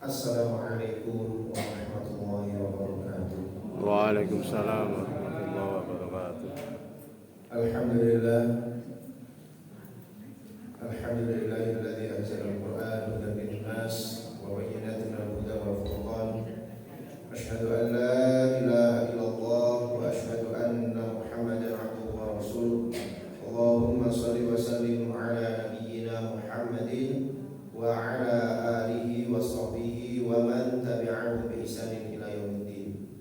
Assalamualaikum warahmatullahi wabarakatuh. Waalaikumsalam warahmatullahi wabarakatuh. Alhamdulillah. Alhamdulillahilladzi anzala al-Qur'an hudan lin-nas wa bayyinatin minal huda wal furqan. Asyhadu an la ilaha illallah wa asyhadu anna Muhammadan abduhu wa rasuluh. Allahumma shalli wa sallim ala nabiyyina Muhammadin wa ala alihi wa sahbihi wa man tabi'ahum bi ihsanin ila yaumiddin.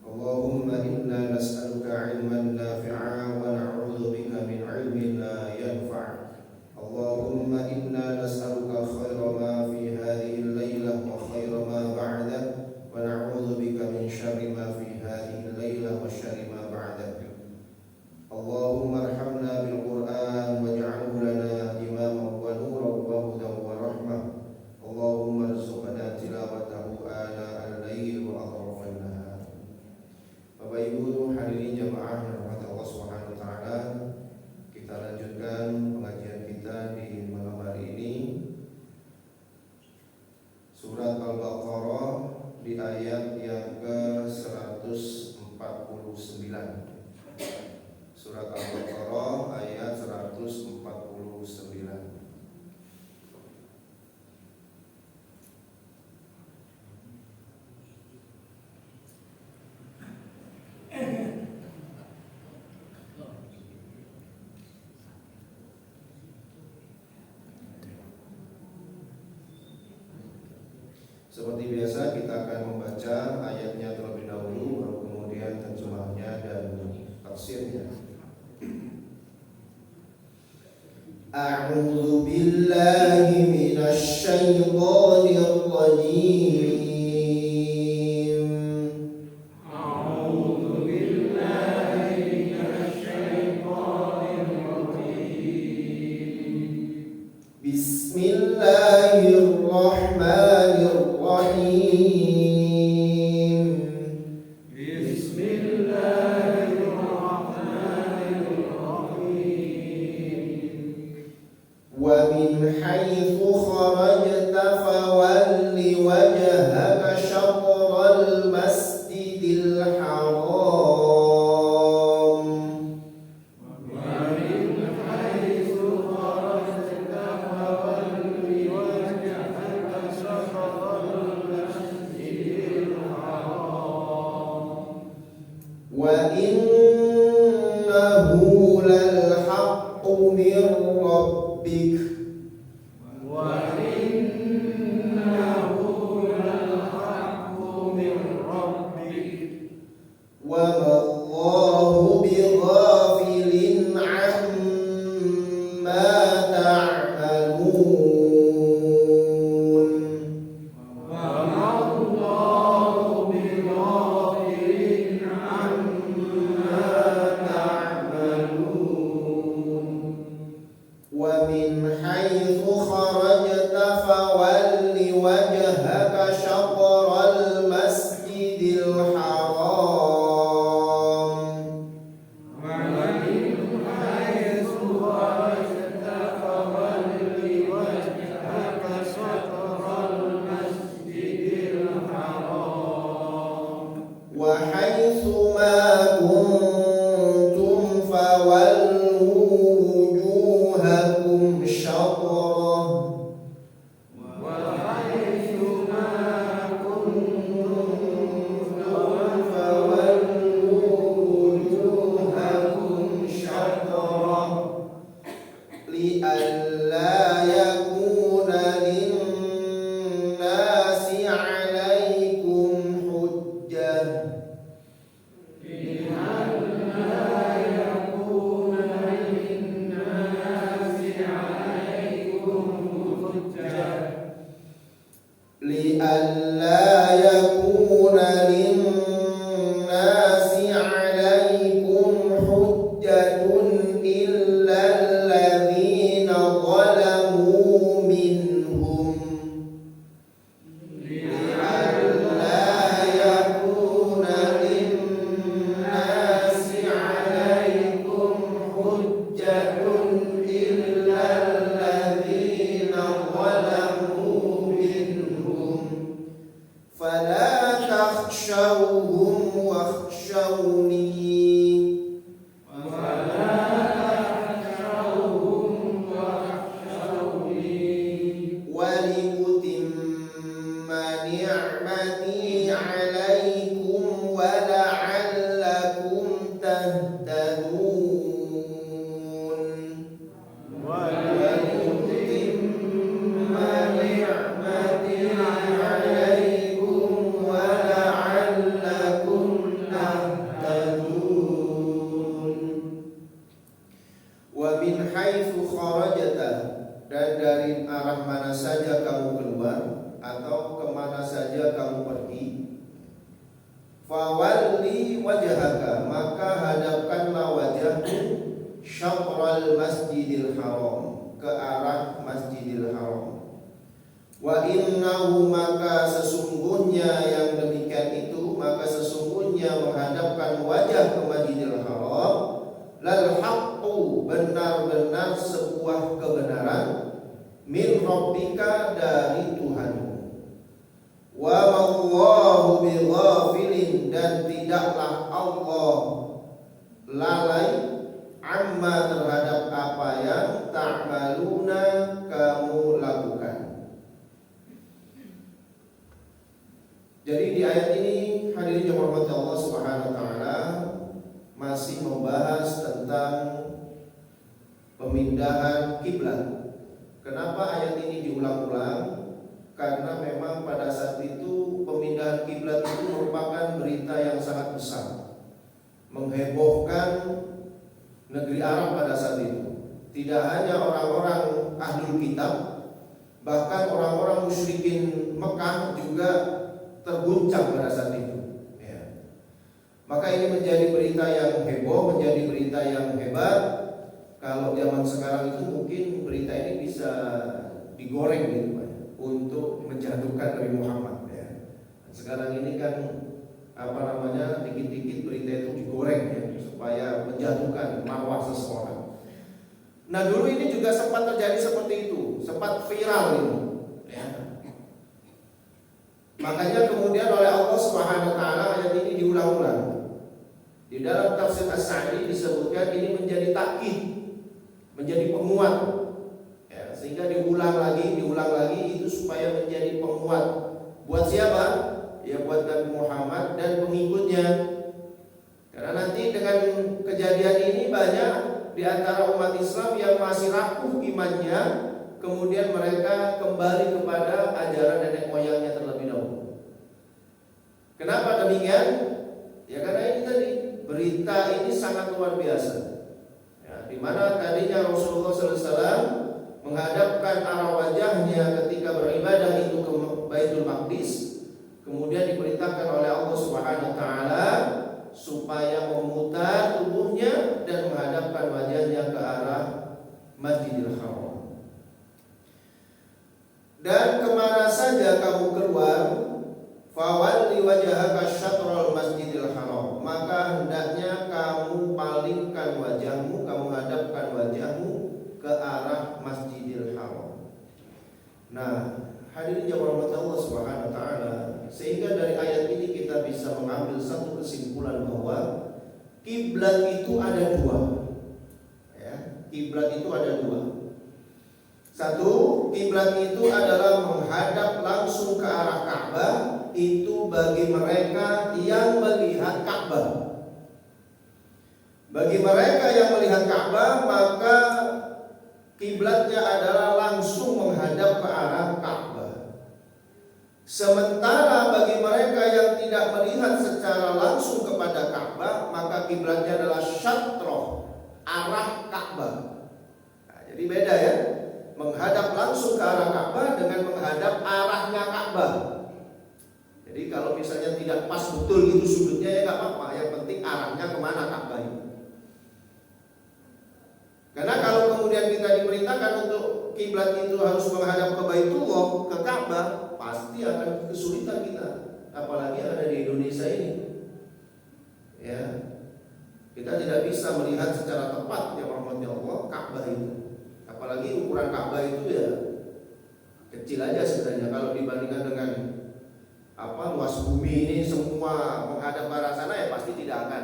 Allahumma inna nas'aluka 'ilman nafi'a wa na'udzu bika min 'ilmin la yanfa'. Allahumma inna nas'aluka khaira ma fi hadhihi al-lailah wa khaira ma ba'da wa na'udzu bika min syarri ma fi hadhihi al-lailah wa syarri ma ba'da. Allahumma arhamna bil Qur'an waj'alhu lana imaman wa nuran wa hudan wa rahmah. Allahumma arzuqna tilawatahu ana al-lail wa atrafan nahar. Bapak Ibu hadirin jamaah yang dirahmati Allah Subhanahu wa taala, kita lanjutkan pengajian kita di malam hari ini. Surat Al-Baqarah di ayat yang ke-149. Surat Al-Baqarah ayat 149. Seperti biasa kita akan membaca ayatnya terlebih dahulu, baru kemudian terjemahnya dan tafsirnya. A'udzu billahi minasy syaithanir rajim. A'udzu billahi minasy syaithanir rajim. Bismillahirrahmanirrahim. Wa min haitsu kharajta fawalli wajhaka syatral masjidil haram. Wa innahu lal haqqu min rabbik. Wa mallahu bighafilin amma ta'malun. Wa min haitsu kharajta fawalli wajhaka syatral masjidil haram. Wa haitsu ma kuntum fawallu wujuhakum syatrah. Li'alla yakuna lin-nasi 'alaikum hujjah. Li'alla yakuna lin-nasi 'alaikum hujjatun illa alladhina zalamu minhum. Li'alla yakuna lin-nasi 'alaikum hujjatun illa alladhina zalamu minhum. keluar atau kemana saja kamu pergi, fawalli wajhaka, maka hadapkanlah wajahmu syatral masjidil haram, ke arah masjidil haram. Wa innahu, maka sesungguhnya yang demikian itu, maka sesungguhnya menghadapkan wajah ke masjidil haram, lal haqqu, benar-benar sebuah kebenaran, min rabbika, dari Tuhanmu. Wa mallahu bighafilin, dan tidaklah Allah lalai, amma, terhadap apa yang ta'maluna, kamu lakukan. Jadi di ayat ini hadirin yang dirahmati Allah Subhanahu wa taala masih membahas tentang pemindahan kiblat. Kenapa ayat ini diulang-ulang? Karena memang pada saat itu pemindahan kiblat itu merupakan berita yang sangat besar, menghebohkan negeri Arab pada saat itu. Tidak hanya orang-orang ahlul kitab, bahkan orang-orang musyrikin Mekah juga terguncang pada saat itu. Ya. Maka ini menjadi berita yang heboh, menjadi berita yang hebat. Kalau zaman sekarang itu mungkin berita ini bisa digoreng gitu Pak, untuk menjatuhkan Nabi Muhammad. Ya. Sekarang ini kan dikit-dikit berita itu digoreng ya, supaya menjatuhkan marwah seseorang. Nah dulu ini juga sempat terjadi seperti itu, sempat viral ini. Ya. Makanya kemudian oleh Allah Subhanahu wa taala ayat ini diulang-ulang. Di dalam tafsir As-Sa'di disebutkan ini menjadi takkid, menjadi penguat. Ya, sehingga diulang lagi itu supaya menjadi penguat. Buat siapa? Ya buat Nabi Muhammad dan pengikutnya. Karena nanti dengan kejadian ini banyak di antara umat Islam yang masih rapuh imannya, kemudian mereka kembali kepada ajaran nenek moyangnya terlebih dahulu. Kenapa demikian? Ya karena ini tadi berita ini sangat luar biasa. Ya, di mana tadinya Rasulullah SAW menghadapkan arah wajahnya ketika beribadah itu ke Baitul Maqdis, kemudian diperintahkan oleh Allah Subhanahu wa taala supaya memutar tubuhnya dan menghadapkan wajahnya ke arah Masjidil Haram. Dan kemana saja kamu keluar, fawalli wajhaka syatral Masjidil Haram, maka hendaknya kamu palingkan wajahmu, kamu hadapkan wajahmu ke arah Masjidil Haram. Nah, hadirin yang dirahmati Allah Subhanahu wa taala, sehingga dari ayat ini kita bisa mengambil satu kesimpulan bahwa kiblat itu ada dua. Ya, kiblat itu ada dua. Satu, kiblat itu adalah menghadap langsung ke arah Ka'bah, itu bagi mereka yang melihat Ka'bah. Bagi mereka yang melihat Ka'bah, maka kiblatnya adalah langsung menghadap ke arah Ka'bah. Sementara bagi mereka yang tidak melihat secara langsung kepada Ka'bah, maka kiblatnya adalah syatroh, arah Ka'bah. Nah, jadi beda ya, menghadap langsung ke arah Ka'bah dengan menghadap arahnya Ka'bah. Jadi kalau misalnya tidak pas betul gitu sudutnya ya nggak apa-apa, yang penting arahnya kemana Ka'bah itu. Karena kalau kemudian kita diperintahkan untuk kiblat itu harus menghadap ke Baitullah, ke Ka'bah, pasti akan kesulitan kita, apalagi ada di Indonesia ini. Ya, kita tidak bisa melihat secara tepat ya rahmatnya Allah Ka'bah itu. Apalagi ukuran Ka'bah itu ya kecil aja sebenarnya kalau dibandingkan dengan luas bumi ini semua menghadap ke arah sana ya pasti tidak akan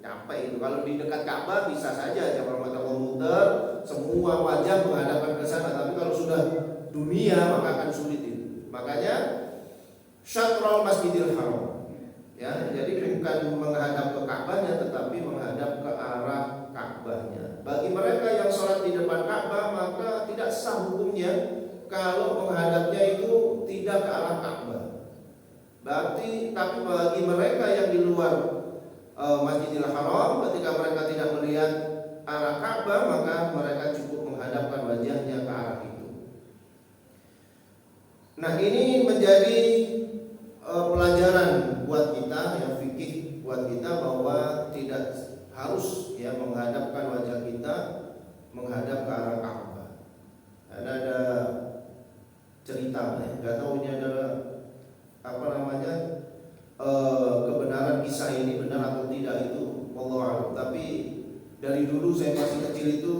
nyampe itu. Kalau di dekat Ka'bah bisa saja ya rahmatnya Allah muter, semua wajah menghadapkan ke sana, tapi kalau sudah dunia maka akan sulit itu. Makanya syatrul Masjidil Haram. Ya, jadi bukan menghadap ke Ka'bahnya tetapi menghadap ke arah Ka'bahnya. Bagi mereka yang sholat di depan Ka'bah maka tidak sah hukumnya kalau menghadapnya itu tidak ke arah Ka'bah. Tapi bagi mereka yang di luar Masjidil Haram, ketika mereka tidak melihat arah Ka'bah maka mereka cukup menghadapkan wajahnya ke arah itu. Nah, ini menjadi pelajaran buat kita, yang fikih buat kita, bahwa tidak harus ya menghadapkan wajah kita menghadap ke arah Ka'bah. Ada cerita, nggak tahu ini adalah apa namanya kebenaran kisah ini benar atau tidak, itu wallahu a'lam. Tapi dari dulu saya masih kecil itu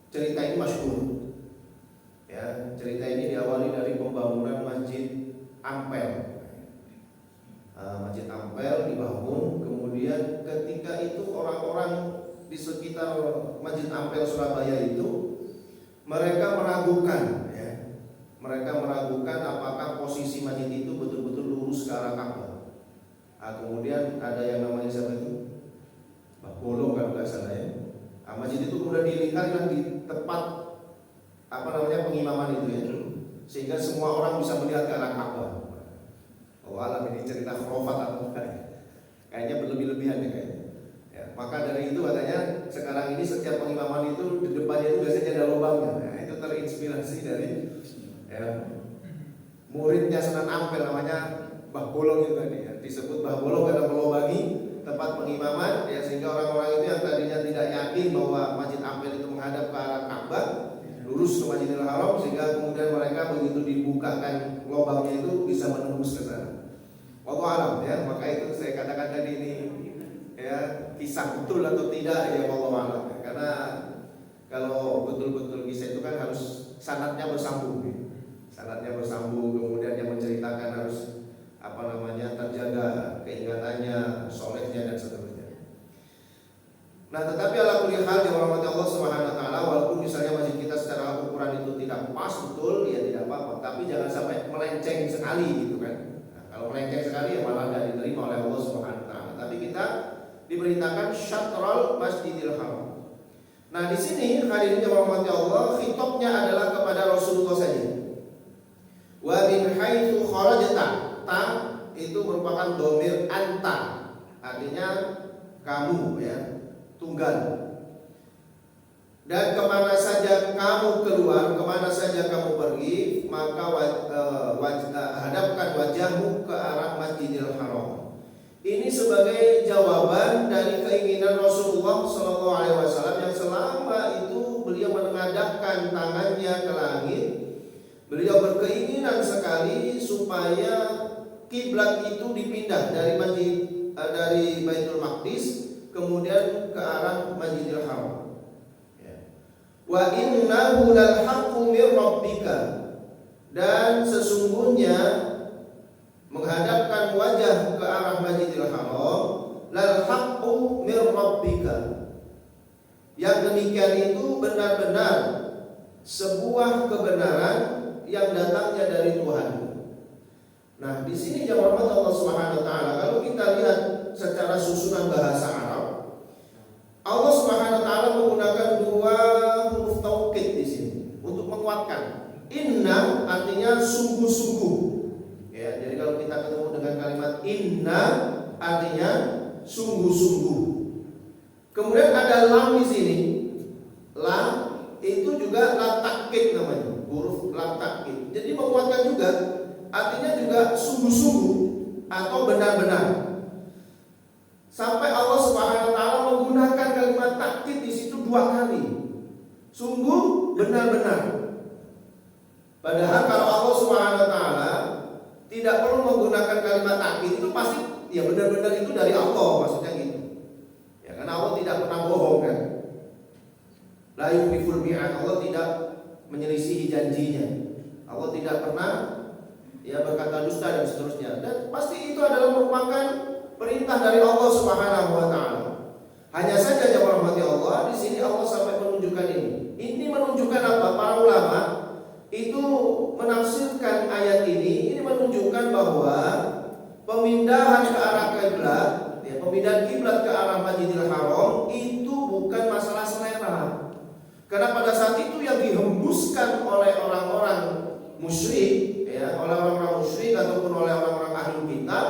cerita ini masyhur. Ya, cerita ini diawali dari pembangunan Masjid Ampel. Masjid Ampel dibangun, kemudian ketika itu orang-orang di sekitar Masjid Ampel Surabaya itu mereka meragukan, ya, mereka meragukan apakah posisi masjid itu betul-betul lurus ke arah Ka'bah. Kemudian ada yang namanya siapa itu? Mbah Bolong kalau nggak salah ya. Masjid itu kemudian dilingkarkan di tempat apa namanya pengimaman itu ya, sehingga semua orang bisa melihat ke arah Ka'bah. Oh alam, ini cerita khurafat atau bukan? Kayaknya berlebih-lebihan ya kayaknya. Ya, maka dari itu katanya sekarang ini setiap pengimaman itu di depannya itu biasanya ada lubangnya. Nah, itu terinspirasi dari ya, muridnya Sunan Ampel namanya Mbah Bolong itu tadi ya. Disebut Mbah Bolong karena melobangi tempat pengimaman ya, sehingga orang-orang itu yang tadinya tidak yakin bahwa Masjid Ampel itu menghadap ke arah Ka'bah lurus ke Masjidil Haram, sehingga kemudian mereka begitu dibukakan lubangnya itu bisa menembus ke sana. Wallahu alam ya, maka itu saya katakan tadi ini ya kisah betul atau tidak ya wallahu alam ya. Karena kalau betul-betul kisah itu kan harus sanadnya bersambung ya. Sanadnya bersambung, kemudian yang menceritakan harus apa namanya terjaga keingatannya, solehnya dan seterusnya. Nah, tetapi ala kulli hal yang rahmati Allah Subhanahu wa taala, walaupun misalnya masjid kita secara ukuran itu tidak pas betul, ya tidak apa-apa, tapi jangan sampai melenceng sekali gitu kan. Nah, kalau melenceng sekali ya malah tidak diterima oleh Allah Subhanahu wa taala. Tapi kita diberitakan syatrul Masjidil Haram. Nah, di sini hadirin yang rahmati Allah, khitabnya adalah kepada Rasulullah saja. Wa min haitsu kharajta, ta itu merupakan dhamir anta, artinya kamu ya, tunggal. Dan kemana saja kamu keluar, kemana saja kamu pergi, maka hadapkan wajahmu ke arah Masjidil Haram. Ini sebagai jawaban dari keinginan Rasulullah SAW yang selama itu beliau menengadahkan tangannya ke langit. Beliau berkeinginan sekali supaya kiblat itu dipindah dari dari Baitul Maqdis kemudian ke arah Masjidil Haram. Wa innahu lal haqqu mir rabbika, dan sesungguhnya menghadapkan wajah ke arah Masjidil Haram lal haqqu mir rabbika, yang demikian itu benar-benar sebuah kebenaran yang datangnya dari Tuhan. Nah, di sini jawab Allah Subhanahu wa taala, kalau kita lihat secara susunan bahasa Arab, Allah Subhanahu wa taala menggunakan dua huruf taukid di sini untuk menguatkan. Inna artinya sungguh-sungguh. Ya, jadi kalau kita ketemu dengan kalimat inna artinya sungguh-sungguh. Kemudian ada lam di sini. Lam itu juga lam takkid namanya, huruf lam takkid. Jadi menguatkan juga, artinya juga sungguh-sungguh atau benar-benar. Sampai Allah Subhanahu wa taala menggunakan kalimat takkid di situ dua kali. Sungguh, benar-benar. Padahal kalau Allah Subhanahu wa taala tidak perlu menggunakan kalimat takkid, itu pasti ya benar-benar itu dari Allah, maksudnya gitu. Ya, karena Allah tidak pernah bohong kan. La yukhliful mi'ad, Allah tidak menyelisihi janjinya. Allah tidak pernah ya berkata dusta dan seterusnya. Dan pasti itu adalah merupakan perintah dari Allah Subhanahu wa taala. Hanya saja jemaah rahmati Allah, di sini Allah sampai menunjukkan ini. Ini menunjukkan apa? Para ulama itu menafsirkan ayat ini menunjukkan bahwa pemindahan ke arah kiblat, ya, pemindahan kiblat ke arah Masjidil Haram itu bukan masalah selera. Karena pada saat itu yang dihembuskan oleh orang-orang musyrik, ya, oleh orang-orang musyrik ataupun oleh orang-orang ahli kitab,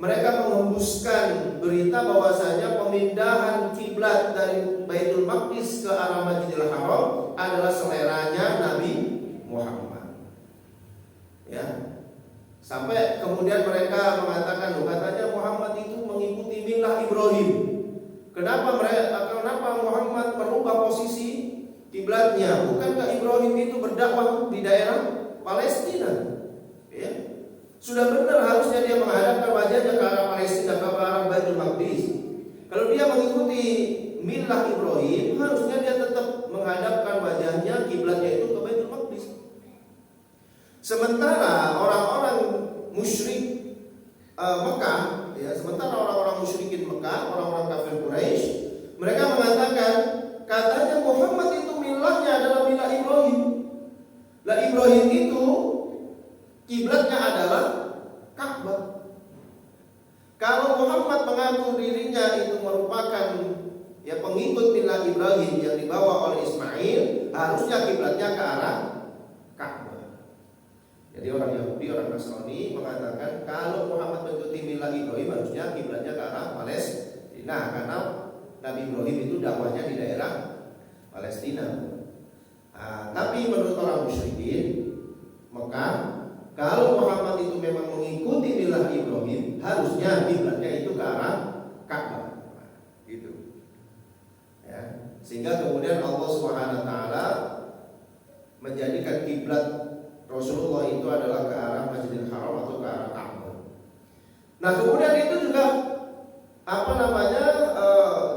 mereka menghembuskan berita bahwasanya pemindahan kiblat dari Baitul Maqdis ke arah Masjidil Haram adalah seleranya Nabi Muhammad. Ya. Sampai kemudian mereka mengatakan, katanya Muhammad itu mengikuti milah Ibrahim. Kenapa Muhammad merubah posisi kiblatnya? Bukankah Ibrahim itu berdakwah di daerah Palestina? Ya. Sudah benar harusnya dia menghadapkan wajahnya ke arah Palestina, ke arah Baitul Maqdis. Kalau dia mengikuti milah Ibrahim, harusnya dia tetap menghadapkan wajahnya, kiblatnya itu ke Baitul Maqdis. Sementara orang-orang musyrik Mekah, ya, sementara orang-orang musyrikin Mekah, orang-orang kafir Quraisy, mereka mengatakan, katanya Muhammad itu milahnya adalah milah Ibrahim. Lah Ibrahim itu kiblatnya adalah Ka'bah. Kalau Muhammad mengaku dirinya itu merupakan ya pengikut milah Ibrahim yang dibawa oleh Ismail, harusnya kiblatnya ke arah Ka'bah. Jadi orang Yahudi, orang Nasrani mengatakan kalau Muhammad mengikuti milah Ibrahim, harusnya kiblatnya ke arah Palestina, karena Nabi Ibrahim itu dakwahnya di daerah Palestina. Tapi menurut orang musyrikin Mekah, kalau Muhammad itu memang mengikuti milah Ibrahim, harusnya kiblatnya itu ke arah Ka'bah. Gitu. Ya. Sehingga kemudian Allah Subhanahu wa taala menjadikan kiblat Rasulullah itu adalah ke arah Masjidil Haram atau ke arah Ka'bah. Nah, kemudian itu juga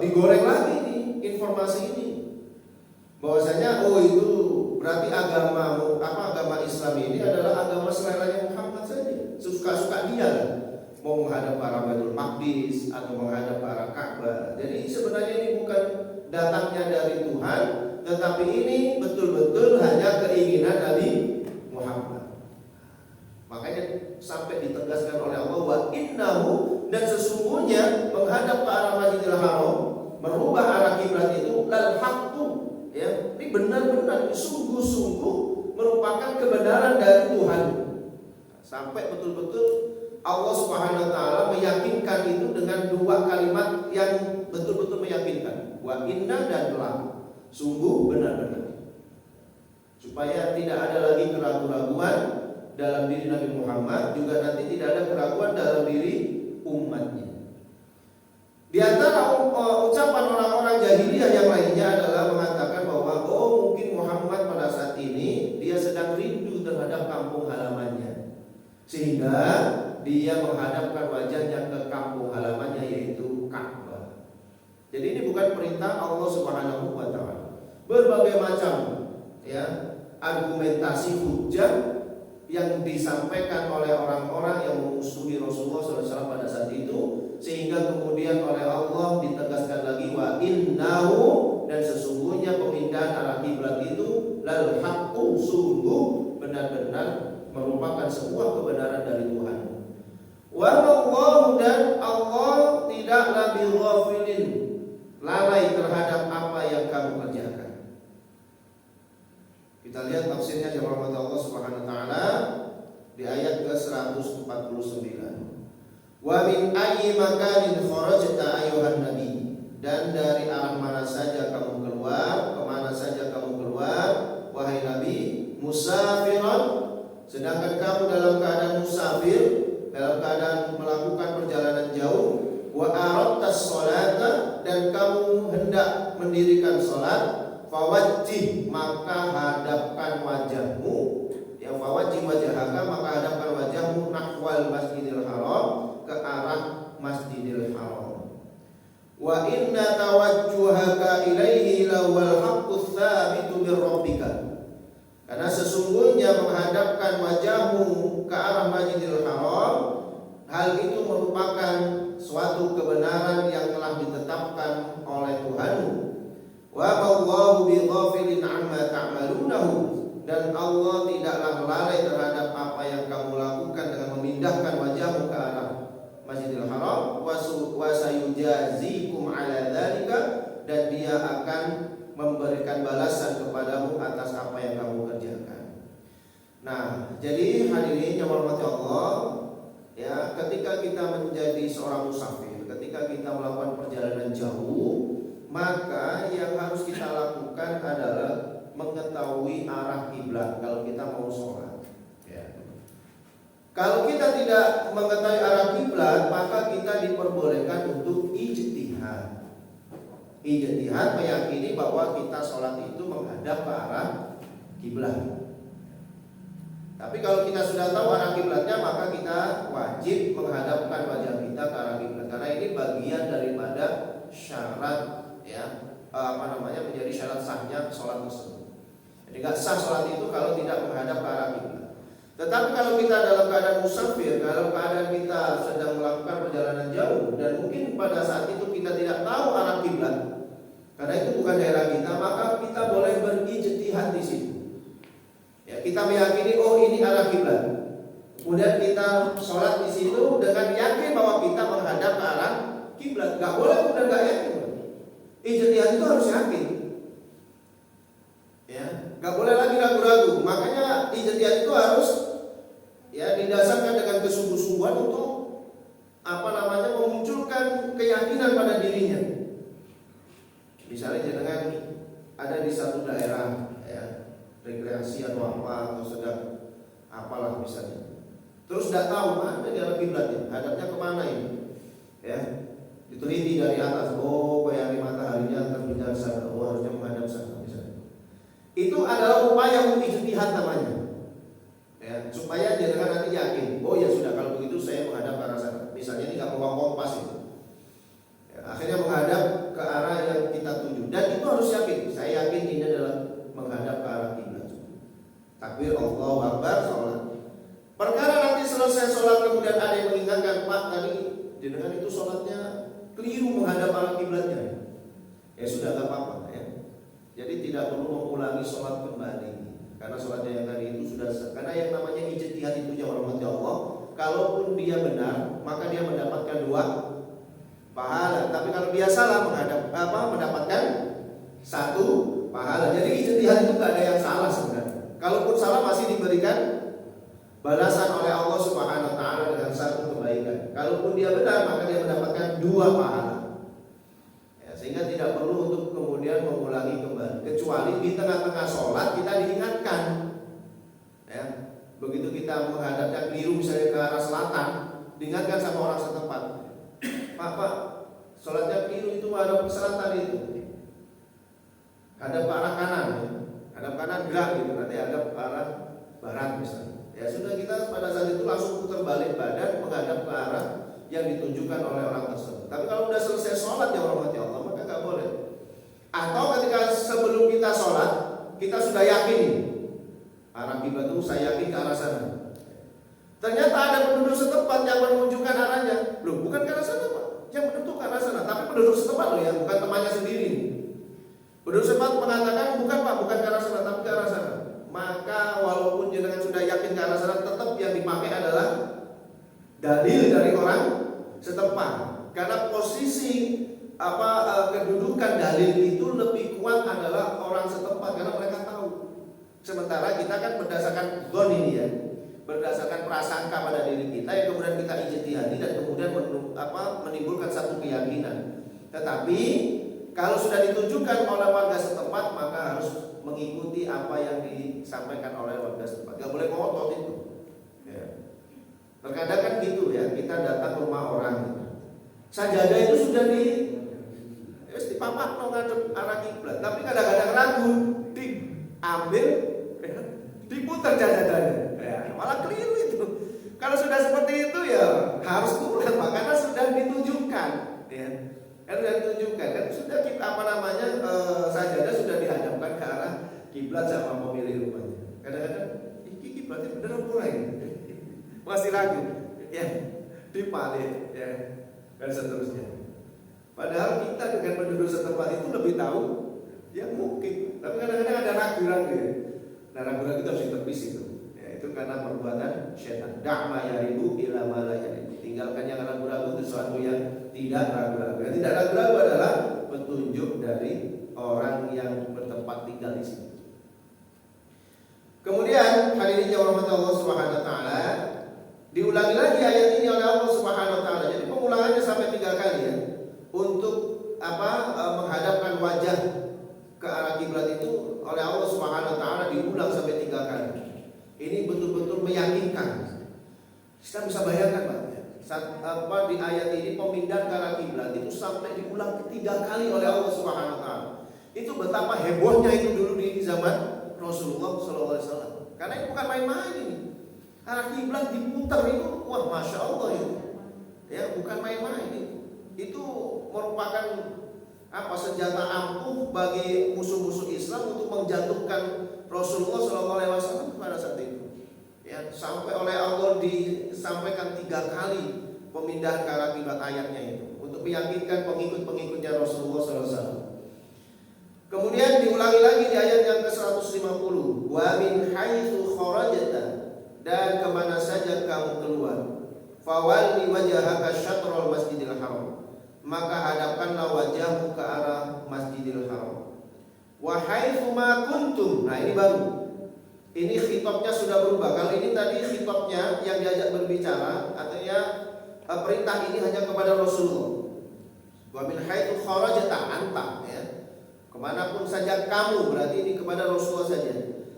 digoreng lagi nih informasi ini. Bahwasanya itu berarti agama Islam ini adalah agama seleranya Muhammad saja. Suka-suka dia mau menghadap arah Baitul Maqdis atau menghadap arah Ka'bah. Jadi sebenarnya ini bukan datangnya dari Tuhan, tetapi ini betul-betul hanya keinginan Nabi Muhammad. Makanya sampai ditegaskan oleh Allah, wa innahu, dan sesungguhnya menghadap ke arah Masjidil Haram, merubah arah kiblat itu lal haqqu, ya, ini benar-benar sungguh-sungguh merupakan kebenaran dari Tuhan. Sampai betul-betul Allah Subhanahu wa taala meyakinkan itu dengan dua kalimat yang betul-betul meyakinkan, wa inna dan telah, sungguh benar-benar. Supaya tidak ada lagi keraguan-raguan dalam diri Nabi Muhammad, juga nanti tidak ada keraguan dalam diri umatnya. Di antara ucapan orang-orang jahiliyah yang lainnya adalah mengatakan bahwa mungkin Muhammad pada saat ini dia sedang rindu terhadap kampung halamannya, sehingga dia menghadapkan wajahnya ke kampung halamannya, yaitu Ka'bah. Jadi ini bukan perintah Allah Subhanahu wa taala. Berbagai macam argumentasi hujah yang disampaikan oleh orang-orang yang memusuhi Rasulullah SAW pada saat itu, sehingga kemudian oleh Allah ditegaskan lagi, wa innahu, dan sesungguhnya pemindahan arah kiblat itu lal haqqu, sungguh benar-benar merupakan sebuah kebenaran dari Tuhan. Wa Allahu, dan Allah tidaklah bighafilin, lalai terhadap apa yang kamu kerjakan. Kita lihat tafsirnya yang rahmat Allah Subhanahu wa taala di ayat ke-149. Wa min ayyi makanin kharajta ayyuhan nabi, dan dari arah mana saja kamu keluar, kemana saja kamu keluar wahai nabi, musafiran, sedangkan kamu dalam keadaan musafir, dalam keadaan melakukan perjalanan jauh, wa aradtas sholata, dan kamu hendak mendirikan salat, fawajjih, maka hadapkan wajahmu, ya, fawajjih wajhaka, maka hadapkan wajahmu nahwal Masjidil Haram, ke arah Masjidil Haram. Wa inna tawajjuhaka ilaihi lawal haqqus tsabitu mir rabbika, karena sesungguhnya menghadapkan wajahmu ke arah Masjidil Haram, hal itu merupakan suatu kebenaran yang telah ditetapkan oleh Tuhanmu. Wa Allahu bighafilin amma ta'malunahu, dan Allah tidaklah lalai terhadap apa yang kamu lakukan dengan memindahkan wajahmu ke arah Masjidil Haram. Wa sayujazikum ala dzalika, dan dia akan memberikan balasan kepadamu atas apa yang kamu kerjakan. Nah, jadi hadirin yang dirahmati Allah, ya, ketika kita menjadi seorang musafir, ketika kita melakukan perjalanan jauh, maka yang harus kita lakukan adalah mengetahui arah kiblat kalau kita mau sholat. Ya. Kalau kita tidak mengetahui arah kiblat, maka kita diperbolehkan untuk ijtihad. Ijtihad meyakini bahwa kita sholat itu menghadap ke arah kiblat. Tapi kalau kita sudah tahu arah kiblatnya, maka kita wajib menghadapkan wajah kita ke arah kiblat, karena ini bagian daripada syarat, ya, menjadi syarat sahnya sholat tersebut. Jadi nggak sah sholat itu kalau tidak menghadap ke arah kiblat. Tetapi kalau kita dalam keadaan musafir, dalam keadaan kita sedang melakukan perjalanan jauh, dan mungkin pada saat itu kita tidak tahu arah kiblat, karena itu bukan daerah kita, maka kita boleh berijtihad di situ. Ya, kita meyakini oh ini arah kiblat. Kemudian kita sholat di situ dengan yakin bahwa kita menghadap ke arah kiblat. Gak boleh kemudian gak yakin. Ijtihad itu harus yakin. Ya, gak boleh lagi ragu-ragu. Makanya ijtihad itu harus ya didasarkan dengan kesungguh-sungguhan untuk memunculkan keyakinan pada dirinya. Misalnya dengan ada di satu daerah, ya, rekreasi atau sedang apalah misalnya, terus tidak tahu mana di arah kiblatnya, hadapnya kemana ini, ya, diteliti dari atas, oh bayangin mataharinya terbit dari sana, oh harusnya menghadap sana misalnya. Itu adalah upaya untuk ijtihad namanya, ya, supaya jenengan nanti yakin, oh ya sudah kalau begitu saya menghadap ke arah sana. Misalnya ini nggak bawa kompas itu, ya, akhirnya menghadap ke arah yang kita tuju, dan itu harus yakin, saya yakin ini adalah menghadap ke arah kiblat. Takbir Allahu Akbar, sholat. Perkara nanti selesai sholat kemudian ada yang mengingatkan, Pak tadi jenengan itu sholatnya keliru menghadap arah kiblatnya. Ya sudah nggak apa-apa, ya. Jadi tidak perlu mengulangi sholat kembali, karena sholatnya yang tadi itu sudah sah. Karena yang namanya ijtihad itu ya rahmati Allah, kalaupun dia benar maka dia mendapatkan 2 pahala. Tapi kalau dia salah mendapatkan 1 pahala. Jadi ijtihad itu gak ada yang salah sebenarnya. Kalaupun salah masih diberikan balasan oleh Allah Subhanahu wa taala dengan 1 kebaikan. Kalaupun dia benar maka dia mendapatkan 2 pahala. Ya, sehingga tidak perlu untuk kemudian mengulangi kembali. Kecuali di tengah-tengah sholat kita diingatkan. Ya, begitu kita menghadapnya keliru misalnya ke arah selatan, diingatkan sama orang setempat. Pak, sholatnya keliru itu menghadap ke selatan itu. Hadap ke arah kanan, ya. Hadap kanan gerak gitu, nanti hadap ke arah barat misalnya. Ya sudah, kita pada saat itu langsung putar balik badan menghadap ke arah yang ditunjukkan oleh orang tersebut. Tapi kalau sudah selesai sholat ya rahmati Allah, maka nggak boleh. Atau ketika sebelum kita sholat kita sudah yakin arah kiblat itu, saya yakin ke arah sana. Ternyata ada penduduk setempat yang menunjukkan arahnya. Loh, bukan ke arah sana Pak, yang menentukan arah sana, tapi penduduk setempat loh ya, bukan temannya sendiri. Penduduk setempat mengatakan bukan Pak, bukan ke arah sana, tapi ke arah sana. Maka walaupun jenengan sudah yakin ke arah sana, tetap yang dipakai adalah dalil dari orang setempat. Karena posisi kedudukan dalil itu lebih kuat adalah orang setempat, karena mereka tahu. Sementara kita kan berdasarkan dzon ini ya, berdasarkan prasangka pada diri kita yang kemudian kita ijtihadi dan kemudian menimbulkan satu keyakinan. Tetapi kalau sudah ditunjukkan oleh warga setempat maka harus mengikuti apa yang disampaikan oleh warga setempat. Gak boleh ngotot itu. Ya. Terkadang kan gitu ya, kita datang ke rumah orang, sajadah itu sudah dipapak ngadep arah kiblat, tapi kadang-kadang ragu, diambil, diputar sajadahnya, ya, malah keliru itu. Kalau sudah seperti itu ya harus pulang, karena sudah ditunjukkan, ya. Kan sudah ditunjukkan, kan sudah sajadah sudah dihadapkan ke arah kiblat sama pemilik rumahnya. Kadang-kadang ini kiblatnya bener apa lagi? Masih ragu, ya, dibalik, ya, dan seterusnya. Padahal kita dengan penduduk setempat itu lebih tahu yang mungkin, tapi kadang-kadang ada ragu-ragu ya. Nah, ragu-ragu itu harus ditepis itu. Ya, itu karena perbuatan syaitan. Da'ma yaribu ila ma la yaribu. Tinggalkan yang ragu-ragu itu sesuatu yang tidak ragu-ragu. Yang tidak ragu-ragu adalah petunjuk dari orang yang bertempat tinggal di sini. Kemudian hadirin yang dirahmati Allah Subhanahu wa taala, diulangi lagi ayat ini oleh Allah Subhanahu wa taala. Jadi pengulangannya sampai 3 kali ya. Untuk menghadapkan wajah ke arah kiblat itu oleh Allah Subhanahu wa taala diulang sampai 3 kali. Ini betul-betul meyakinkan Kita bisa bayangkan Pak, ya, di ayat ini pemindahan ke arah kiblat itu sampai diulang 3 kali oleh Allah Subhanahu wa taala. Itu betapa hebohnya itu dulu di zaman Rasulullah SAW. Karena itu bukan main-main ini. Arah kiblat diputar itu, wah masya Allah itu. Ya, bukan main-main ini. Itu merupakan senjata ampuh bagi musuh-musuh Islam untuk menjatuhkan Rasulullah SAW pada saat itu. Ya, sampai oleh Allah disampaikan 3 kali pemindahan ke arah kiblat ayatnya itu untuk meyakinkan pengikut-pengikutnya Rasulullah SAW. Kemudian diulangi lagi di ayat yang ke-150, wa min haitsu kharajta, dan kemana saja kamu keluar, fawalli wajhaka syatrul masjidil haram, maka hadapkanlah wajahmu ke arah Masjidil Haram. Wa haitsu ma kuntum, nah ini baru. Ini khitabnya sudah berubah. Kalau ini tadi khitabnya yang diajak berbicara, artinya perintah ini hanya kepada Rasulullah. Wa min haitsu kharajta anta, ya. Kemanapun saja kamu, berarti ini kepada Rasulullah saja.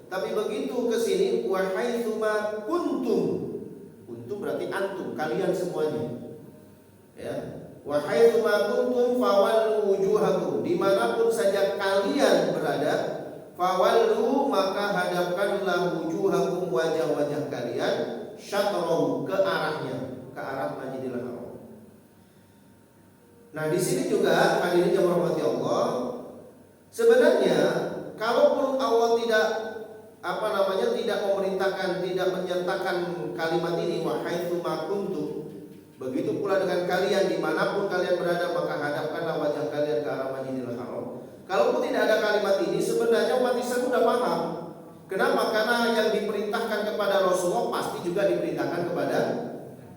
Tapi begitu ke sini, wa haitsu ma kuntum. Kuntum berarti antum, kalian semuanya. Ya. Wa haitsu ma kuntum fawallu wujuhakum, dimanapun saja kalian berada, fawallu maka hadapkanlah wujuhakum, wajah-wajah kalian, syatrahu, ke arahnya, ke arah Masjidil Haram. Nah di sini juga hadirin yang dirahmati Allah, sebenarnya kalaupun Allah tidak memerintahkan, tidak menyertakan kalimat ini wa haitsu ma kuntum, begitu pula dengan kalian, dimanapun kalian berada, maka hadapkanlah wajah kalian ke arah Masjidil Haram. Kalaupun tidak ada kalimat ini, sebenarnya umat Islam sudah paham. Kenapa? Karena yang diperintahkan kepada Rasulullah pasti juga diperintahkan kepada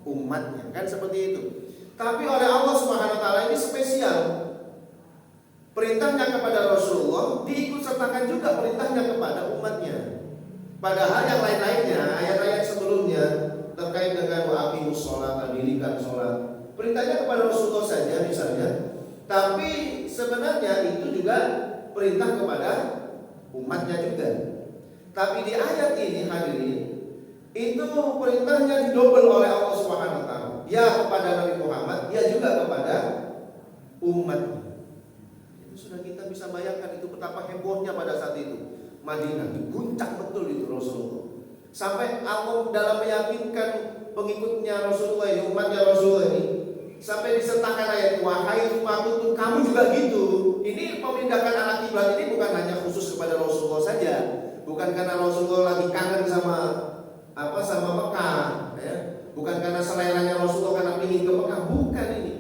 umatnya, kan seperti itu. Tapi oleh Allah Subhanahu wa taala ini spesial. Perintahnya kepada Rasulullah diikut sertakan juga perintahnya kepada umatnya. Padahal yang lain-lainnya, ayat-ayat sebelumnya terkait dengan wa aqimus shalah, dirikan salat, perintahnya kepada Rasulullah saja misalnya, tapi sebenarnya itu juga perintah kepada umatnya juga. Tapi di ayat ini hadirin, itu perintahnya didobel oleh Allah Subhanahu wa taala. Ya kepada Nabi Muhammad, ya juga kepada umatnya. Itu sudah kita bisa bayangkan itu betapa hebohnya pada saat itu. Madinah diguncang betul itu Rasulullah. Sampai Allah dalam meyakinkan pengikutnya Rasulullah ini, umatnya Rasulullah ini, sampai disertakan ayat wahai umatku, kamu juga gitu. Ini memindahkan arah kiblat ini bukan hanya khusus kepada Rasulullah saja, bukan karena Rasulullah lagi kangen sama Mekah, ya. Bukan karena seleranya Rasulullah karena ingin ke Mekah, bukan ini.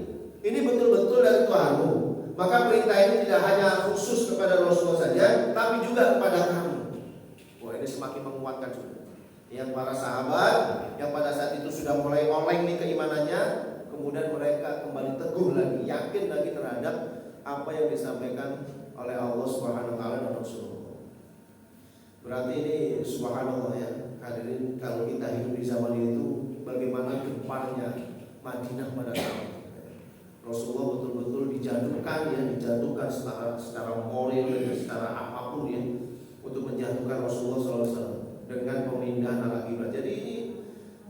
Ini betul-betul dari Tuhanmu. Maka perintah ini tidak hanya khusus kepada Rasulullah saja, tapi juga kepada kamu. Wah, ini semakin menguatkan juga. Yang para sahabat yang pada saat itu sudah mulai oleng nih keimanannya, kemudian mereka kembali teguh lagi, yakin lagi terhadap apa yang disampaikan oleh Allah Subhanahu wa taala dan Rasulullah. Berarti ini subhanallah ya, hadirin, kalau kita hidup di zaman itu bagaimana gemparnya Madinah pada saat itu. Rasulullah betul-betul dijatuhkan secara moral dan secara apapun ya, untuk menjatuhkan Rasulullah SAW dengan pemindahan arah kiblat. Jadi ini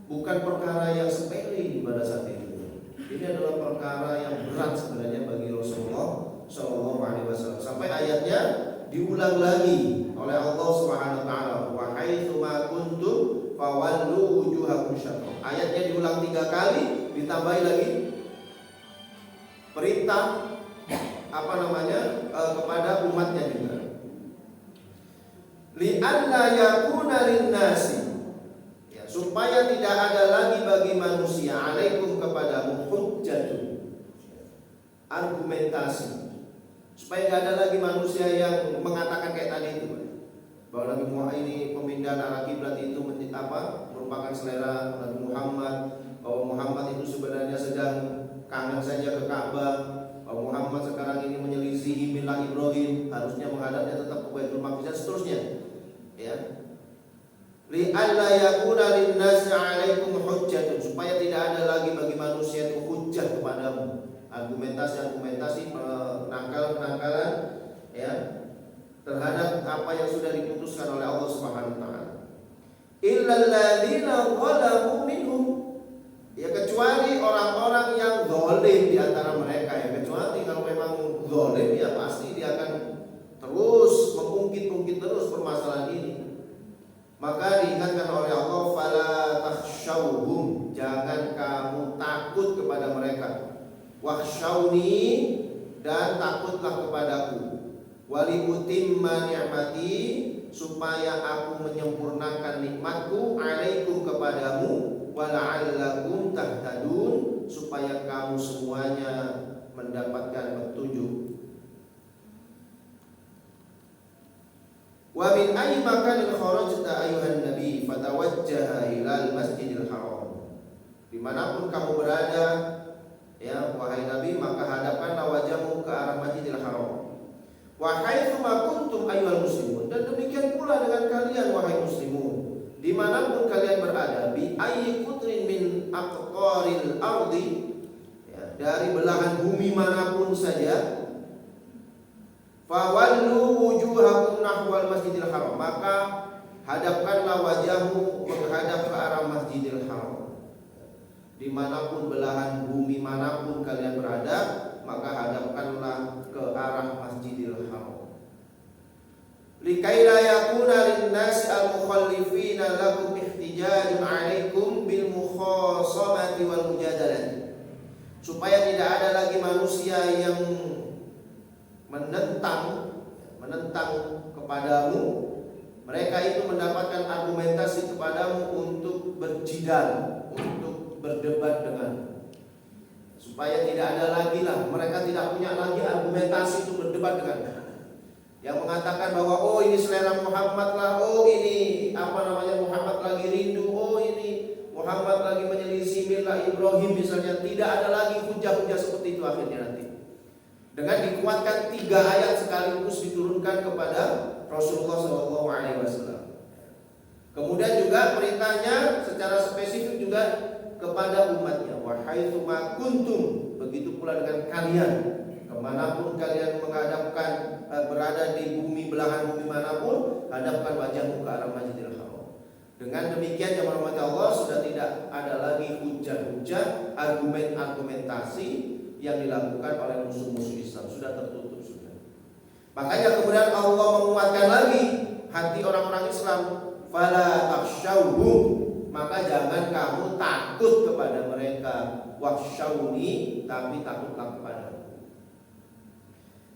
bukan perkara yang sepele pada saat itu. Ini adalah perkara yang berat sebenarnya bagi Rasulullah SAW. Sampai ayatnya diulang lagi oleh Allah Subhanahu wa taala, wa haitsu ma kuntum fawallu wujuhakum syatr. Ayatnya diulang 3 kali, ditambahi lagi perintah kepada umatnya juga. Li'anna yakuna linnasi, ya, supaya tidak ada lagi bagi manusia alaikum kepadamu hujjatun, argumentasi. Supaya tidak ada lagi manusia yang mengatakan kayak tadi itu, bahwa Nabi Muhammad ini pemindahan arah kiblat itu merupakan selera Nabi Muhammad, bahwa Muhammad itu sebenarnya sedang kangen saja ke Ka'bah, bahwa Muhammad sekarang ini menyelisihi milah Ibrahim, harusnya menghadapnya tetap ke Baitul Maqdis dan seterusnya. Ya. Li'alla yakuna linnasi 'alaikum hujjatun, supaya tidak ada lagi bagi manusia itu hujjah kepadamu, argumentasi penangkalan ya terhadap apa yang sudah diputuskan oleh Allah Subhanahu wa taala. Illal ladzina zalamu minhum, takhshawhum, jangan kamu takut kepada mereka. Wakhshawni, dan takutlah kepadaku. Waliutimma ni'mati, supaya aku menyempurnakan nikmatku alaikum kepadamu, wala'allakum tahtadun, supaya kamu semuanya mendapatkan petunjuk. Wa min ayyi makanin kharajta ayuhan nabi fatawajjaha ilal masjidil haram. Dimanapun kamu berada, ya wahai nabi, maka hadapkanlah wajahmu ke arah masjidil haram. Wa haitsuma kuntum ayyuhal muslimun, dan demikian pula dengan kalian wahai muslimun, dimanapun kalian berada, bi ayyi qutrin min aqtaril ardi, ya, dari belahan bumi manapun saja, fawallu wujuhakum nahwal masjidil haram, maka hadapkanlah wajahmu menghadap ke arah masjidil haram. Dimanapun belahan bumi manapun kalian berada, maka hadapkanlah ke arah masjidil haram. Likai la yakuna linnasi al-mukhallifina lakum ihtijajun alaikum bil mukhasamati wal mujadalah, supaya tidak ada lagi manusia yang menentang kepadamu. Mereka itu mendapatkan argumentasi kepadamu untuk berjidal, untuk berdebat dengan, supaya tidak ada lagi lah, mereka tidak punya lagi argumentasi untuk berdebat dengan, yang mengatakan bahwa oh ini selera Muhammad lah, oh ini Muhammad lagi rindu, oh ini Muhammad lagi menyelisih milah Ibrahim misalnya. Tidak ada lagi hujah-hujah seperti itu akhirnya nanti. Dengan dikuatkan 3 ayat sekaligus diturunkan kepada Rasulullah SAW. Kemudian juga perintahnya secara spesifik juga kepada umatnya. Wahai tsuma kuntum, begitu pula dengan kalian, kemanapun kalian menghadapkan, berada di bumi, belahan bumi manapun, hadapkan wajahmu ke arah Masjidil Haram. Dengan demikian ya rahmat Allah, sudah tidak ada lagi hujah-hujah, argumentasi yang dilakukan oleh musuh-musuh Islam, sudah tertutup sudah. Makanya kemudian Allah menguatkan lagi hati orang-orang Islam, fala takhshawhum, maka jangan kamu takut kepada mereka, wakhshawni, tapi takutlah kepada aku.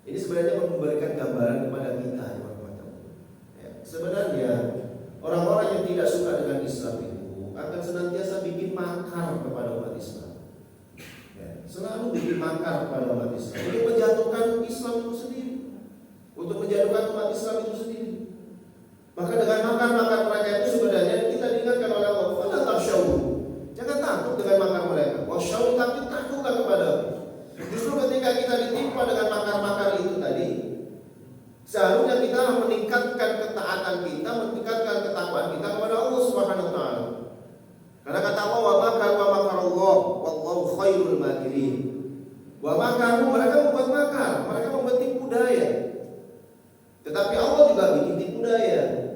Ini sebenarnya memberikan gambaran kepada kita ya. Sebenarnya orang-orang yang tidak suka dengan Islam itu akan senantiasa bikin makar kepada umat Islam. Selalu bikin makar kepada umat Islam untuk menjatuhkan Islam itu sendiri, untuk menjatuhkan umat Islam itu sendiri. Maka dengan makar-makar mereka itu sebenarnya kita diingatkan oleh Allah, fala takhshawhum, jangan takut dengan makar mereka, wakhshawni, tapi takutlah kepada aku. Justru ketika kita ditimpa dengan makar-makar itu tadi, seharusnya kita meningkatkan ketaatan kita, meningkatkan ketakwaan kita kepada Allah Subhanahu wa taala. Karena kata Allah, wa makarallah wallahu khairul makirin. Wa makaru, mereka membuat makar, mereka membuat tipu daya. Tetapi Allah juga bikin tipu daya.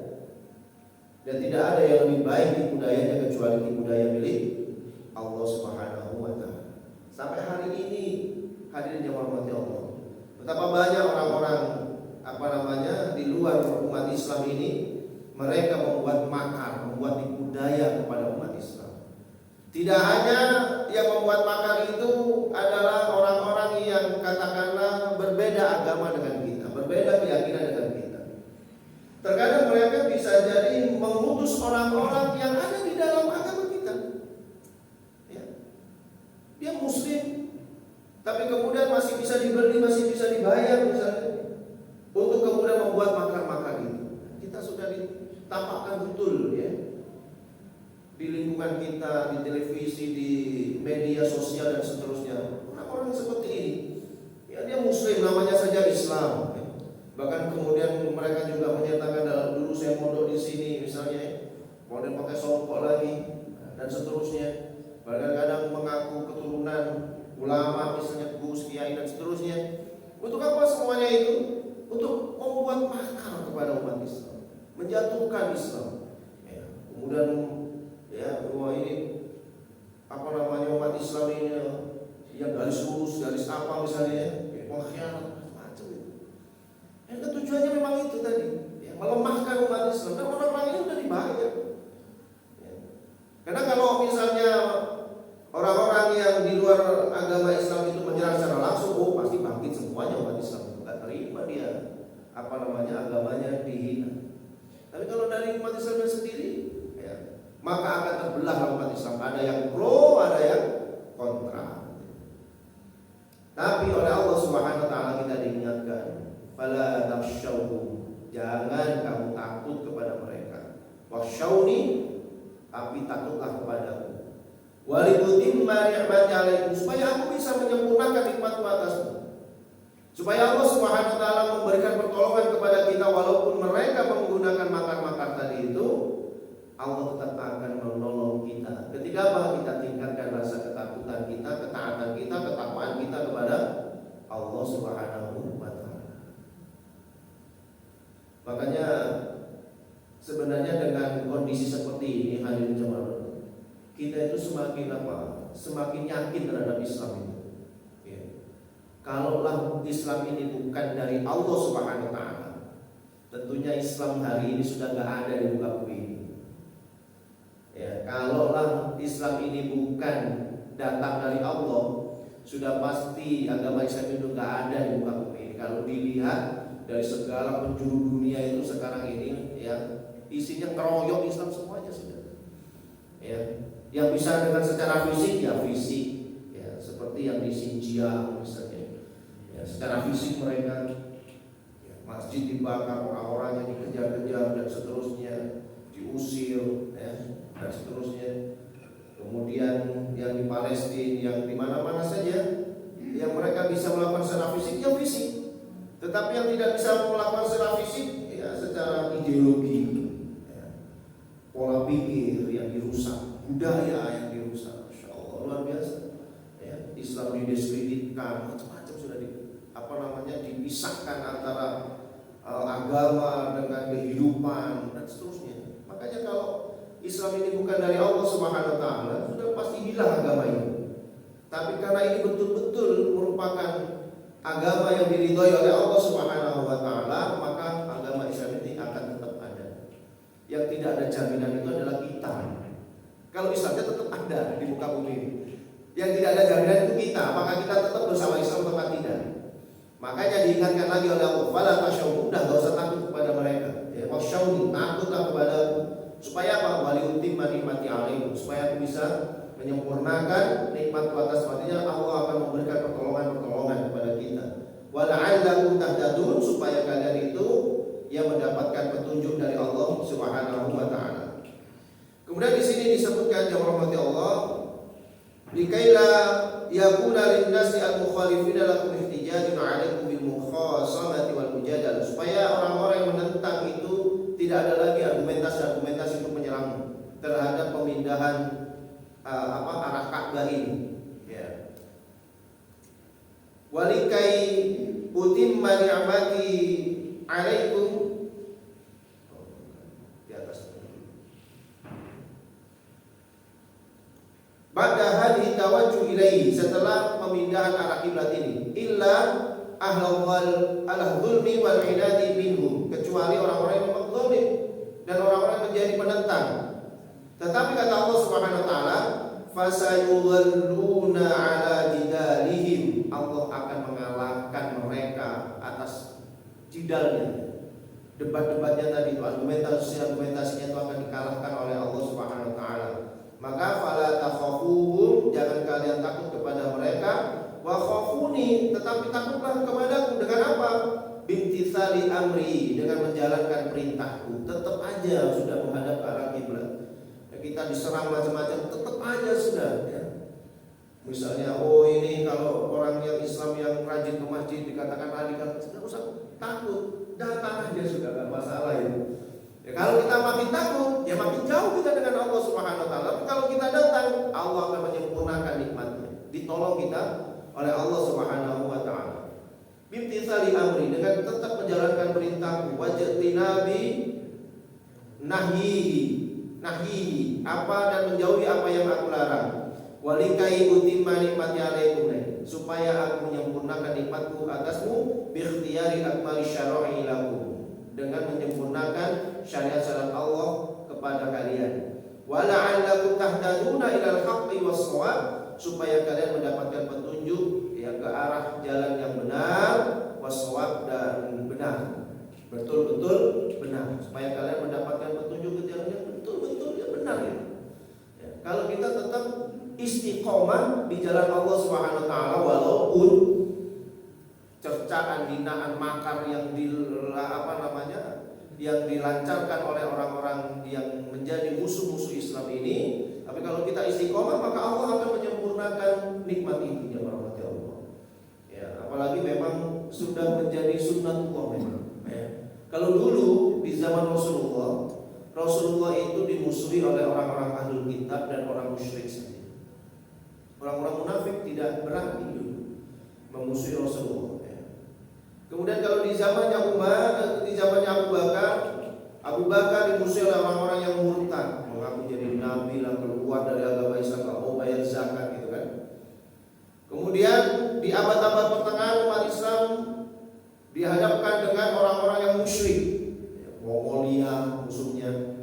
Dan tidak ada yang lebih baik tipu dayanya kecuali tipu daya milik Allah Subhanahu wa taala. Sampai hari ini hadirin yang dirahmati Allah, betapa banyak orang-orang di luar umat Islam ini, mereka membuat makar, membuat tipu daya kepada umat Islam. Tidak hanya yang membuat makar itu adalah orang-orang yang katakanlah berbeda agama dengan kita, berbeda keyakinan dengan kita. Terkadang mereka bisa jadi mengutus orang-orang yang ada di dalam agama kita. Ya. Dia Muslim, tapi kemudian masih bisa dibeli, masih bisa dibayar misalnya, untuk kemudian membuat makar-makar itu. Kita sudah ditampakkan betul ya, di lingkungan kita, di televisi, di media sosial dan seterusnya. Orang-orang seperti ini, ya dia Muslim, namanya saja Islam. Bahkan kemudian mereka juga menyatakan dalam dulu saya mondok di sini misalnya, kemudian pakai songkok lagi dan seterusnya. Bahkan kadang mengaku keturunan ulama misalnya, Gus, Kiai dan seterusnya. Untuk apa semuanya itu? Untuk membuat makar kepada umat Islam, menjatuhkan Islam. Ya, kemudian ya, wah ini umat Islam ini yang garis lurus, garis apa misalnya, pengkhianat macam itu. Yang tujuannya memang itu tadi, ya, melemahkan umat Islam. Dan orang-orang ini sudah dibayar. Ya. Karena kalau misalnya agamanya dihina. Tapi kalau dari umat Islam sendiri, ya, maka akan terbelah umat Islam. Ada yang pro, ada yang kontra. Tapi oleh Allah Subhanahu wa taala kita diingatkan, fala takhshawhum, jangan kamu takut kepada mereka. Wakhshawni, tapi takutlah kepadaku. Waliutimma ni'mati 'alaikum, supaya aku bisa menyempurnakan nikmatku atasmu. Supaya Allah Subhanahu wa taala memberikan pertolongan kepada kita walaupun mereka menggunakan makar-makar tadi itu, Allah tetap akan menolong kita. Ketika apa? Kita tingkatkan rasa ketakutan kita, ketaatan kita, ketakwaan kita kepada Allah Subhanahu wa taala. Makanya sebenarnya dengan kondisi seperti ini, hadirin jemaah, kita itu semakin yakin terhadap Islam itu. Ya. Kalaulah Islam ini bukan dari Allah Subhanahu wa taala, tentunya Islam hari ini sudah tidak ada di muka bumi ini. Ya, kalaulah Islam ini bukan datang dari Allah, sudah pasti agama Islam itu tidak ada di muka bumi ini. Kalau dilihat dari segala penjuru dunia itu sekarang ini, ya, isinya keroyok Islam semuanya sudah. Ya, yang bisa dengan secara fisik ya fisik, ya, seperti yang di Xinjiang misalnya. Ya, secara fisik mereka, ya, masjid dibakar, orang-orangnya dikejar-kejar dan seterusnya, diusir, ya, dan seterusnya. Kemudian yang di Palestina, yang di mana-mana saja, yang mereka bisa melakukan secara fisik ya fisik. Tetapi yang tidak bisa melakukan secara fisik, ya, secara ideologi, ya, pola pikir yang dirusak, budaya yang dirusak. Masya Allah, luar biasa. Ya, Islam didiskreditkan, macam-macam sudah dipisahkan antara agama dengan kehidupan dan seterusnya. Makanya kalau Islam ini bukan dari Allah Subhanahu wa taala, sudah pasti hilang agama ini. Tapi karena ini betul-betul merupakan agama yang diridhoi oleh Allah Subhanahu wa taala, maka agama Islam ini akan tetap ada. Yang tidak ada jaminan itu adalah kita. Kalau Islamnya tetap ada di muka bumi ini, yang tidak ada jaminan itu kita. Apakah kita tetap bersama Islam atau tidak? Makanya diingatkan lagi oleh Allah, fala tasyawun, dah gak usah takut kepada mereka. Ya, wasyawun, takutlah kepada aku. Supaya apa? Waliutimma ni'mati 'alaikum, supaya aku bisa menyempurnakan nikmat atas artinya Allah akan memberikan pertolongan kepada kita. Wala'allakum tahtadun, supaya kalian itu yang mendapatkan petunjuk dari Allah Subhanahu wa taala. Kemudian di sini disebutkan yang rahmati Allah, likaila yakuna lin-nasi al-mukhalifina lakum ihtijajun 'alaikum bil mukhasamati wal mujadalah, supaya orang-orang yang menentang itu tidak ada lagi argumentasi untuk menyerang terhadap pemindahan arah Ka'bah ini. Ya. Walikai utimma ni'mati 'alaikum di atas. Ba'da hadhihi tawajjuh ilaihi, setelah pemindahan arah kiblat ini, illa ahlul zulmi wal inadi minhum, kecuali orang-orang yang memang zalim dan orang-orang yang menjadi penentang. Tetapi kata Allah Subhanahu wa taala, fasayughalluna ala jidalihim, Allah akan mengalahkan mereka atas jidalnya, debat-debatnya tadi itu, argumentasinya itu akan dikalahkan oleh Allah Subhanahu wa taala. Maka fala takhafuhum, jangan kalian takut kepada mereka, wa khafuni, tetapi takutlah kepadaku. Dengan apa? Bimtithali amri, dengan menjalankan perintahku. Tetap aja sudah menghadap ke arah kiblat. Kita diserang macam-macam, tetap aja sudah, ya. Misalnya, ini kalau orang yang Islam yang rajin ke masjid dikatakan radikal, tidak usah takut, datang aja sudah, gak masalah itu. Ya, kalau kita makin takut, ya makin jauh kita dengan Allah Subhanahu wa taala. Tapi kalau kita datang, Allah akan menyempurnakan nikmatnya, ditolong kita oleh Allah Subhanahu wa taala. Bimtithali amri, dengan tetap menjalankan perintahku, wajtinabi nahyihi, apa dan menjauhi apa yang aku larang. Walikai utimma nikmati 'alaikum, supaya aku menyempurnakan nikmatku atasmu, bi ikhtiyari akmali syara'i lakum, dengan menyempurnakan syariat-syariat Allah kepada kalian. Wa la'allakum tahtaduna ilal haqqi was-shawab, supaya kalian mendapatkan petunjuk, ya, ke arah jalan yang benar, was-shawab, dan benar. betul-betul benar, supaya kalian mendapatkan petunjuk yang betul-betul yang benar ya. Kalau kita tetap istiqomah di jalan Allah Subhanahu wa taala, walaupun cercaan, hinaan, makar yang yang dilancarkan oleh orang-orang yang menjadi musuh-musuh Islam ini, tapi kalau kita istiqomah maka Allah akan menyempurnakan nikmat itu ya rahmat Allah. Ya, apalagi memang sudah menjadi sunnatullah memang. Ya. Kalau dulu di zaman Rasulullah itu dimusuhi oleh orang-orang ahlul kitab dan orang musyrik saja. Orang-orang munafik tidak berani dulu memusuhi Rasulullah. Kemudian kalau di zamannya Abu Bakar dimusuhi oleh orang-orang yang murtad, mengaku jadi nabi, lalu keluar dari agama Islam, mau bayar zakat gitu kan. Kemudian di abad-abad pertengahan umat Islam dihadapkan dengan orang-orang yang musyrik, Mongolia musuhnya,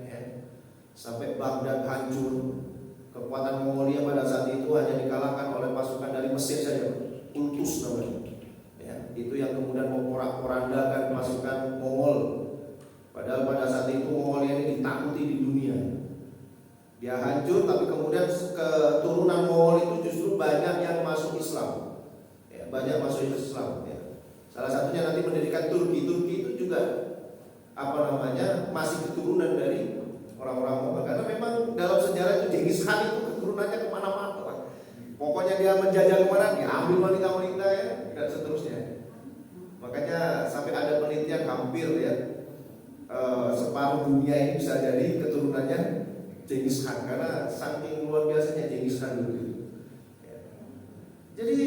sampai Baghdad hancur. Kekuatan Mongolia pada saat itu hanya dikalahkan oleh pasukan dari Mesir saja, Ultus namanya. Itu yang kemudian memporak-porandakan pasukan Mongol. Padahal pada saat itu Mongolia ini ditakuti di dunia. Dia hancur, tapi kemudian keturunan Mongol itu justru banyak yang masuk Islam. Banyak masuk Islam. Salah satunya nanti mendirikan Turki. Turki itu juga masih keturunan dari orang-orang Mongol. Karena memang dalam sejarah itu Genghis Khan itu keturunannya kemana-mana. Pokoknya dia menjajah kemana, dia ambil wanita-wanita dan seterusnya. Makanya sampai ada penelitian hampir separuh dunia ini bisa jadi keturunannya Genghis Khan, karena saking luar biasanya Genghis Khan dulu. Jadi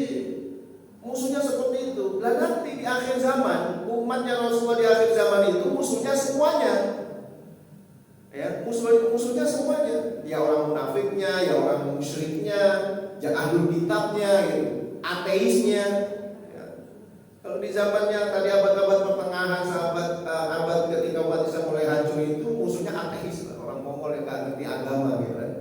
musuhnya seperti itu. Dan nanti di akhir zaman, umatnya Rasulullah di akhir zaman itu musuhnya semuanya. Musuhnya semuanya. Ya orang munafiknya, ya orang musyriknya, ya ahlul kitabnya, gitu, ateisnya. Kalau di zamannya tadi abad-abad pertengahan, abad ketika umat Islam mulai hancur itu musuhnya ateis, orang Mongol yang nggak ngerti agama, gitu kan.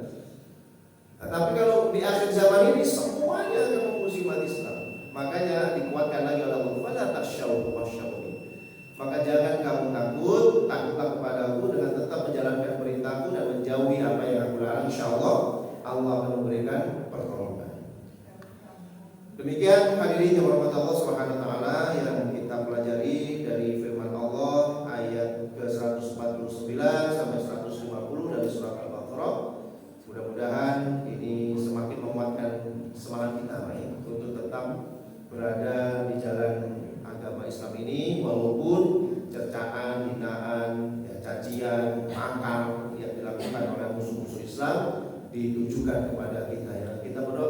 Tapi kalau di akhir zaman ini semuanya akan memusuhi umat Islam. Makanya dikuatkan lagi oleh Allah, "Fala takhshawhum wakhshawni." Maka jangan kamu takutlah kepadaku dengan tetap menjalankan perintahku dan menjauhi apa yang aku larang. Insyaallah Allah akan memberikan pertolongan. Demikian hadirin yang berhormat Allah Subhanahu wa taala yang kita pelajari dari firman Allah ayat ke-149 sampai 150 dari surah Al-Baqarah. Mudah-mudahan ini semakin menguatkan semangat kita untuk tetap berada di jalan agama Islam ini, walaupun cercaan, hinaan, cacian, makar yang dilakukan oleh musuh-musuh Islam ditujukan kepada kita. Kita berdoa